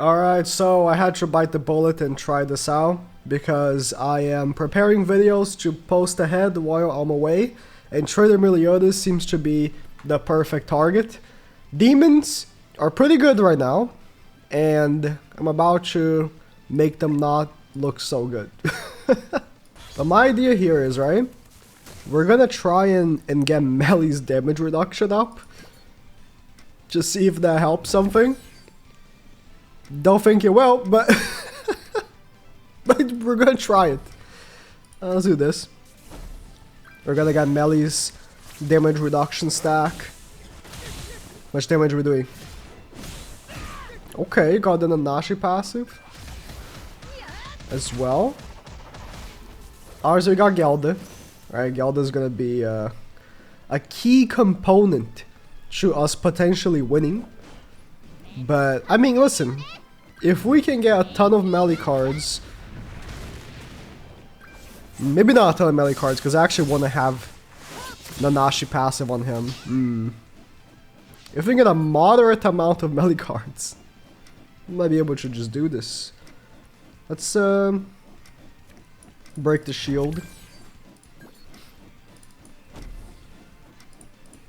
Alright, so I had to bite the bullet and try this out because I am preparing videos to post ahead while I'm away, and Traitor MELIODAS seems to be the perfect target. Demons are pretty good right now, and I'm about to make them not look so good. But my idea here is, right, we're gonna try and get Meli's damage reduction up. Just see if that helps something. Don't think it will, but but we're gonna try it. Let's do this. We're gonna get Meli's damage reduction stack. How much damage are we doing? Okay, got the Nanashi passive as well. Ours, we got Gelda. Right, Gelda's gonna be a key component to us potentially winning. But, I mean, listen, if we can get a ton of melee cards, maybe not a ton of melee cards, because I actually want to have Nanashi passive on him. If we get a moderate amount of melee cards, we might be able to just do this. Let's break the shield.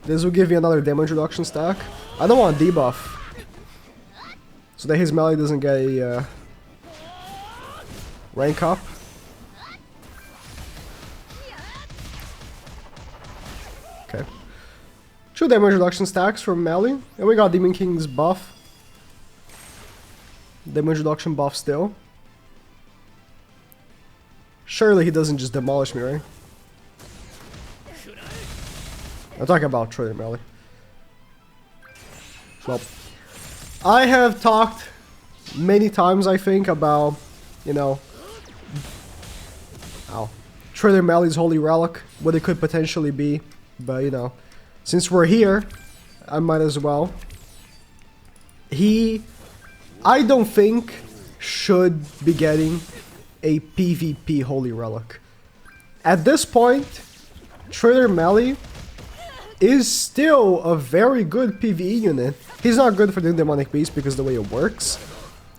This will give you another damage reduction stack. I don't want a debuff, so that his melee doesn't get a rank up. Okay. 2 damage reduction stacks from melee. And we got Demon King's buff. Damage reduction buff still. Surely he doesn't just demolish me, right? I'm talking about Traitor melee. Well, I have talked many times, I think, about, you know, Traitor melee's holy relic, what it could potentially be. But, you know, since we're here, I might as well. I don't think, should be getting a PvP holy relic. At this point, Traitor melee is still a very good PvE unit. He's not good for the Demonic Beast because of the way it works.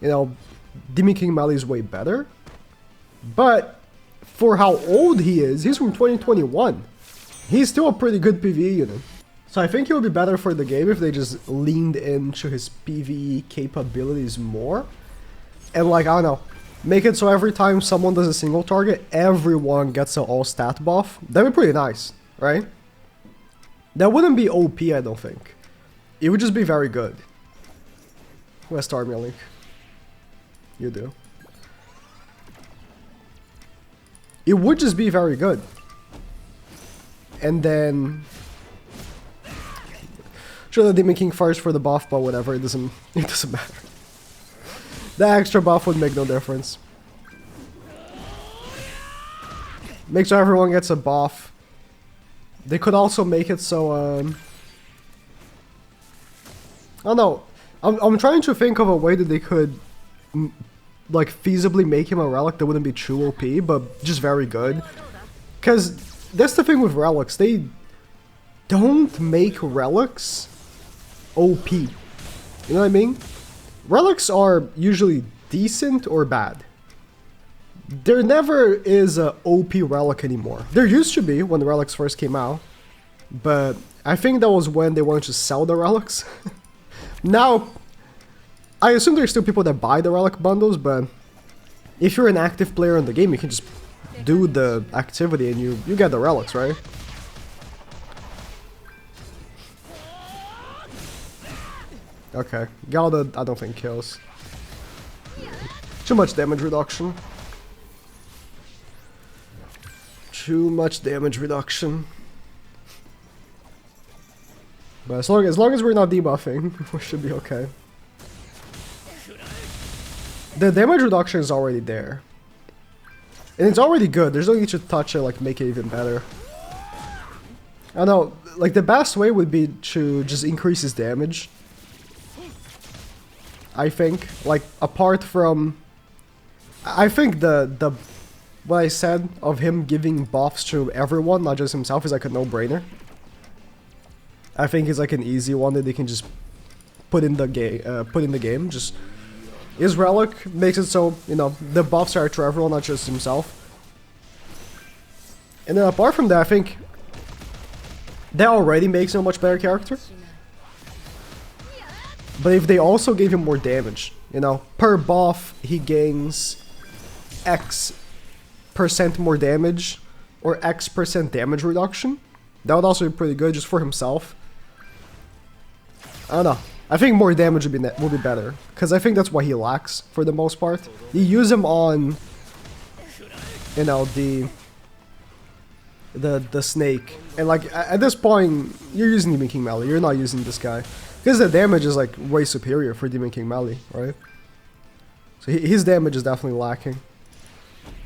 You know, Demon King melee is way better. But for how old he is, he's from 2021. He's still a pretty good PvE unit. So I think it would be better for the game if they just leaned into his PvE capabilities more. And like, I don't know, make it so every time someone does a single target, everyone gets an all stat buff. That'd be pretty nice, right? That wouldn't be OP, I don't think. It would just be very good. Who has Star Link? You do. It would just be very good. And then sure, the Demon King first for the buff, but whatever, it doesn't matter. The extra buff would make no difference. Make sure everyone gets a buff. They could also make it so, I don't know. I'm trying to think of a way that they could, like, feasibly make him a relic that wouldn't be too OP, but just very good. Because that's the thing with relics. They don't make relics OP. You know what I mean? Relics are usually decent or bad. There never is a OP relic anymore. There used to be when the relics first came out, but I think that was when they wanted to sell the relics. Now, I assume there's still people that buy the relic bundles, but if you're an active player in the game, you can just do the activity and you get the relics, right? Okay, Galda I don't think kills. Too much damage reduction. Too much damage reduction. But as long as we're not debuffing, we should be okay. The damage reduction is already there. And it's already good. There's no need to touch it, like, make it even better. I know, like, the best way would be to just increase his damage. I think, like, apart from, I think the what I said of him giving buffs to everyone, not just himself, is like a no-brainer. I think it's like an easy one that they can just put in the game. Just His relic makes it so, you know, the buffs are to everyone, not just himself. And then apart from that, I think that already makes him a much better character. But if they also gave him more damage, you know, per buff he gains X% more damage or X% damage reduction, that would also be pretty good just for himself. I don't know. I think more damage would be better, because I think that's what he lacks for the most part. You use him on, you know, the snake, and like at this point you're using Demon King Melee, you're not using this guy, because the damage is like way superior for Demon King Melee, right? So his damage is definitely lacking.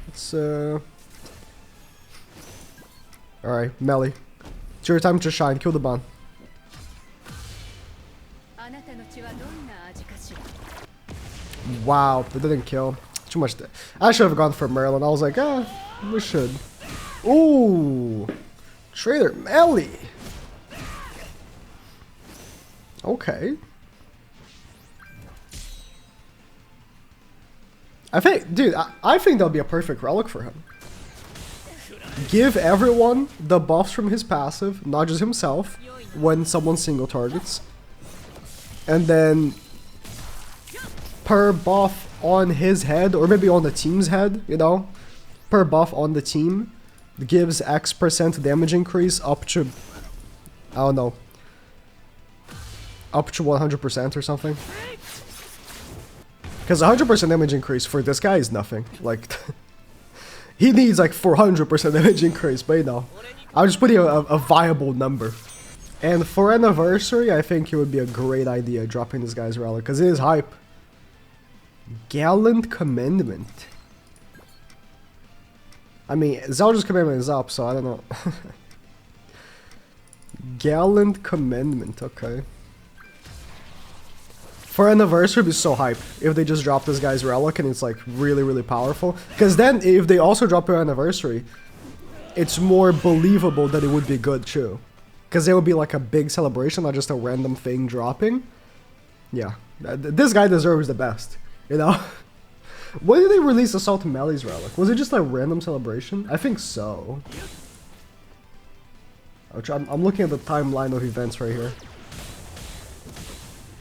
It's alright, Melee. It's your time to shine, kill the Ban. Wow, that didn't kill. Too much. I should have gone for Merlin. I was like, we should. Ooh, Traitor Melee. Okay. I think, dude, I think that'll be a perfect relic for him. Give everyone the buffs from his passive, not just himself, when someone single targets. And then per buff on his head, or maybe on the team's head, you know, per buff on the team, gives X% damage increase up to, I don't know, up to 100% or something. Because 100% damage increase for this guy is nothing. Like, he needs like 400% damage increase, but you know, I'm just putting a viable number. And for anniversary, I think it would be a great idea dropping this guy's relic, because it is hype. Gallant Commandment. I mean, Zelda's commandment is up, so I don't know. Gallant Commandment, okay. For anniversary, it'd be so hype if they just drop this guy's relic and it's like really, really powerful. Because then if they also drop your anniversary, it's more believable that it would be good too. Because it would be like a big celebration, not just a random thing dropping. Yeah, this guy deserves the best, you know? When did they release Assault Melee's relic? Was it just a random celebration? I think so. I'm looking at the timeline of events right here.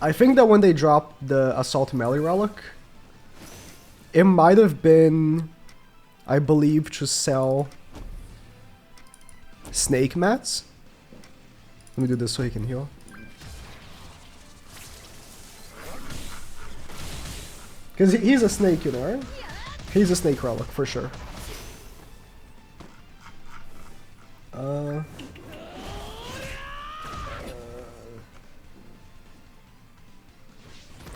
I think that when they dropped the Assault Melee relic, it might have been, I believe, to sell snake mats. Let me do this so he can heal. Because he's a snake, you know, right? He's a snake relic, for sure.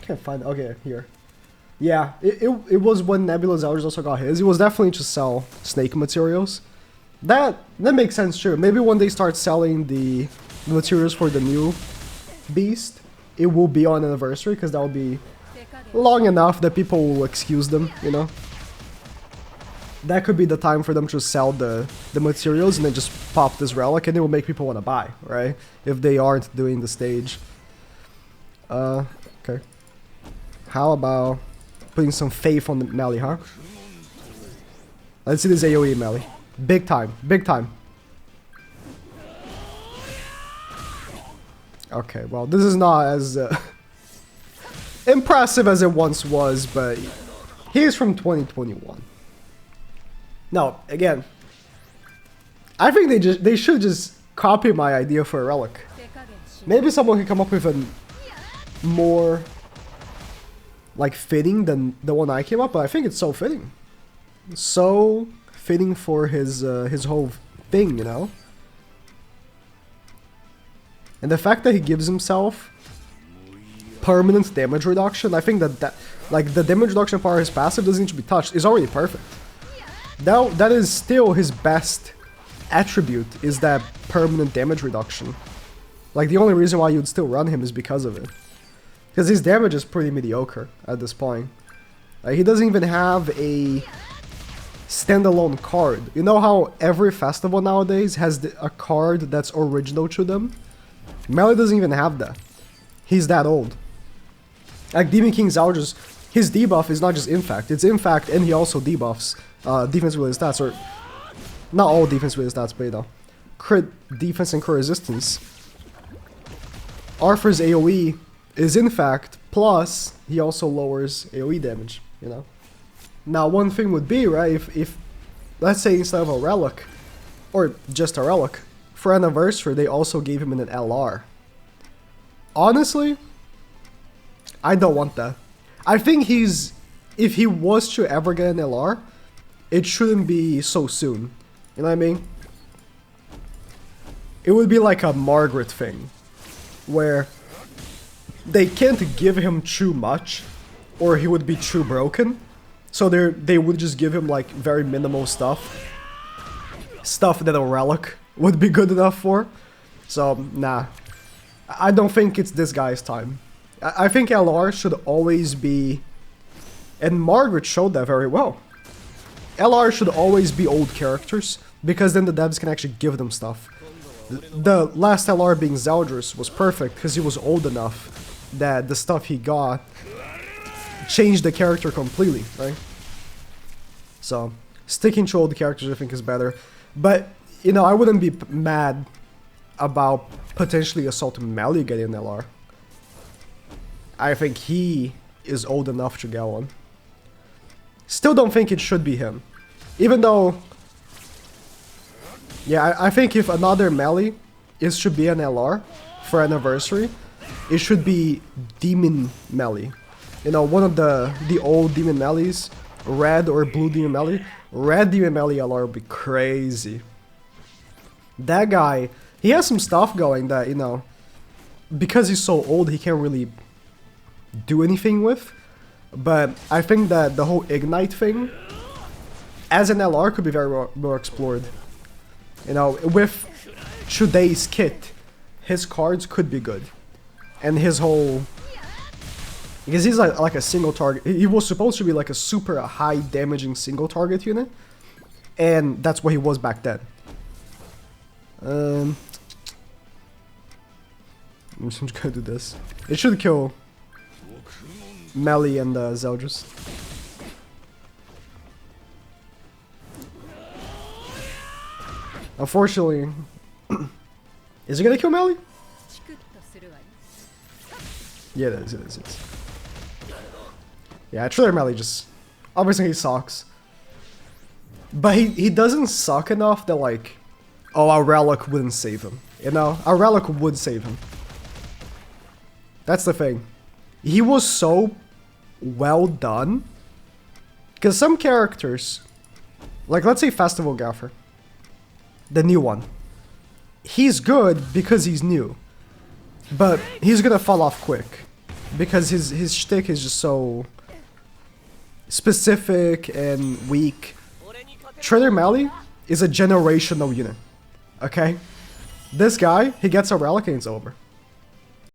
Can't find it. Okay, here. Yeah, it was when Nebula's Elders also got his. It was definitely to sell snake materials. That makes sense too. Maybe when they start selling the materials for the new beast, it will be on anniversary, because that will be long enough that people will excuse them, you know? That could be the time for them to sell the materials and then just pop this relic, and it will make people want to buy, right? If they aren't doing the stage. Okay. How about putting some faith on the Melee, huh? Let's see this AoE Melee. Big time, big time. Okay, well, this is not as impressive as it once was, but he's from 2021. No, again, I think they should just copy my idea for a relic. Maybe someone can come up with a more like fitting than the one I came up, but I think it's so fitting. So fitting for his whole thing, you know? And the fact that he gives himself permanent damage reduction, I think that like the damage reduction part of his passive doesn't need to be touched. It's already perfect. That is still his best attribute, is that permanent damage reduction. Like the only reason why you'd still run him is because of it. Because his damage is pretty mediocre at this point. He doesn't even have a standalone card. You know how every festival nowadays has a card that's original to them? Melee doesn't even have that. He's that old. Like Demon King's Elders his debuff is not just Infact, it's Infact and he also debuffs defense-related stats, or not all defense-related stats, but you know, crit defense and crit resistance. Arthur's AoE is Infact, plus he also lowers AoE damage, you know. Now one thing would be, right, if let's say instead of a relic, or just a relic, for Anniversary they also gave him an LR. Honestly, I don't want that. I think if he was to ever get an LR, it shouldn't be so soon. You know what I mean? It would be like a Margaret thing, where they can't give him too much, or he would be too broken. So they would just give him like very minimal stuff. Stuff that a relic would be good enough for. So, nah. I don't think it's this guy's time. I think LR should always be... And Margaret showed that very well. LR should always be old characters, because then the devs can actually give them stuff. The last LR being Zeldris was perfect, because he was old enough that the stuff he got changed the character completely, right? So, sticking to old characters I think is better. But, you know, I wouldn't be mad about potentially Assault Melee getting an LR. I think he is old enough to get one. Still don't think it should be him. Even though... Yeah, I think if another melee should be an LR for Anniversary, it should be Demon Melee. You know, one of the old Demon Melees, Red or Blue Demon Melee. Red Demon Melee LR would be crazy. That guy, he has some stuff going that, you know, because he's so old, he can't really do anything with. But I think that the whole Ignite thing, as an LR, could be very well explored. You know, with today's kit, his cards could be good. And his whole... Because he's like a single target. He was supposed to be like a super high damaging single target unit. And that's what he was back then. I'm just gonna do this. It should kill Melee and Zeldris. Unfortunately, is it gonna kill Melee? Yeah, it is, it is, it is. Yeah, Traitor Melee just... Obviously he sucks. But he doesn't suck enough that like... Oh, a relic wouldn't save him. You know? A relic would save him. That's the thing. He was so well done. Because some characters... Like, let's say Festival Gaffer. The new one. He's good because he's new. But he's gonna fall off quick. Because his shtick is just so... specific and weak. Traitor Melee is a generational unit. Okay? This guy, he gets a relic and it's over.